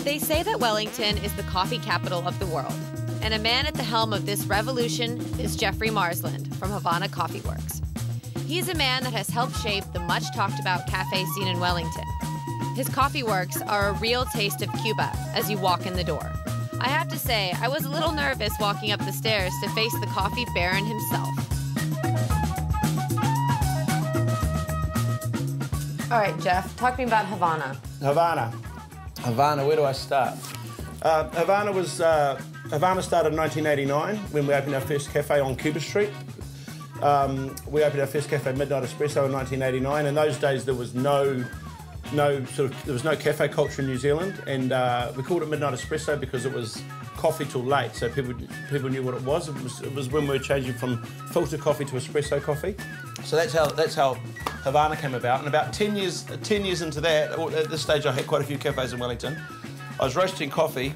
They say that Wellington is the coffee capital of the world, and a man at the helm of this revolution is Jeffrey Marsland from Havana Coffee Works. He's a man that has helped shape the much-talked-about cafe scene in Wellington. His coffee works are a real taste of Cuba as you walk in the door. I have to say, I was a little nervous walking up the stairs to face the coffee baron himself. All right, Jeff, talk to me about Havana. Havana, where do I start? Havana started in 1989 when we opened our first cafe on Cuba Street. We opened our first cafe, Midnight Espresso, in 1989. In those days, there was no cafe culture in New Zealand, and we called it Midnight Espresso because it was coffee till late, so people knew what it was. It was when we were changing from filter coffee to espresso coffee. So that's how Havana came about. And about 10 years into that, at this stage I had quite a few cafes in Wellington. I was roasting coffee,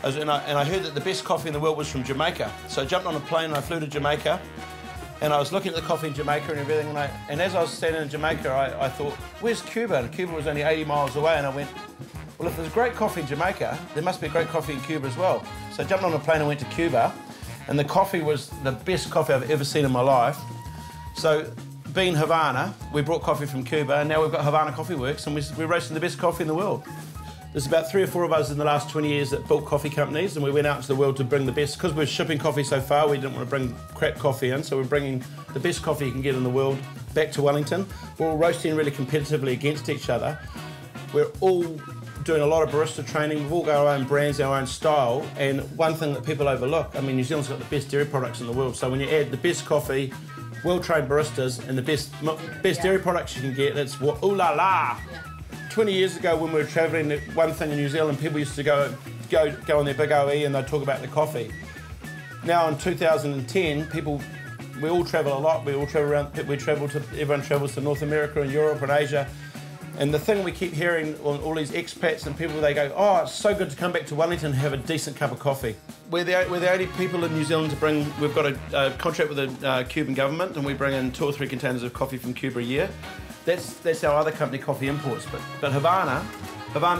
and I heard that the best coffee in the world was from Jamaica. So I jumped on a plane and I flew to Jamaica. And I was looking at the coffee in Jamaica and everything, and as I was standing in Jamaica, I thought, where's Cuba? And Cuba was only 80 miles away, and I went, well, if there's great coffee in Jamaica, there must be great coffee in Cuba as well. So I jumped on a plane and went to Cuba, and the coffee was the best coffee I've ever seen in my life. So, being Havana, we brought coffee from Cuba, and now we've got Havana Coffee Works, and we're roasting the best coffee in the world. There's about 3 or 4 of us in the last 20 years that built coffee companies, and we went out into the world to bring the best. Because we're shipping coffee so far, we didn't want to bring crap coffee in, so we're bringing the best coffee you can get in the world back to Wellington. We're all roasting really competitively against each other. We're all doing a lot of barista training. We've all got our own brands, our own style, and one thing that people overlook, I mean, New Zealand's got the best dairy products in the world, so when you add the best coffee, well-trained baristas, and the best dairy products you can get, it's ooh la la. Yeah. 20 years ago when we were travelling, one thing in New Zealand, people used to go on their big OE and they'd talk about the coffee. Now in 2010, we all travel a lot, everyone travels to North America and Europe and Asia. And the thing we keep hearing on all these expats and people, they go, oh, it's so good to come back to Wellington and have a decent cup of coffee. We're the only people in New Zealand to bring, we've got a contract with the Cuban government, and we bring in 2 or 3 containers of coffee from Cuba a year. That's our other company, Coffee Imports. But Havana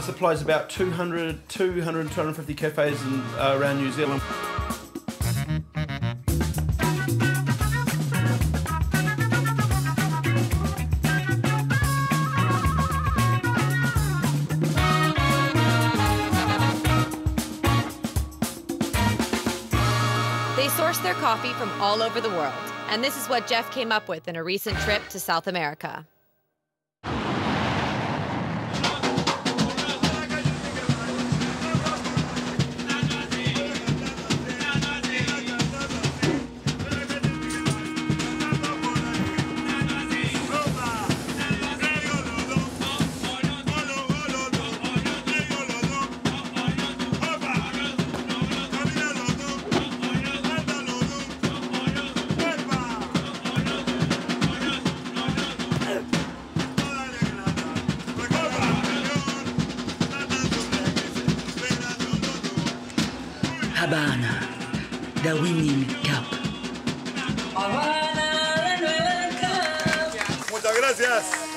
supplies about 250 cafes around New Zealand. They source their coffee from all over the world, and this is what Jeff came up with in a recent trip to South America. Havana, the winning cup. Muchas gracias.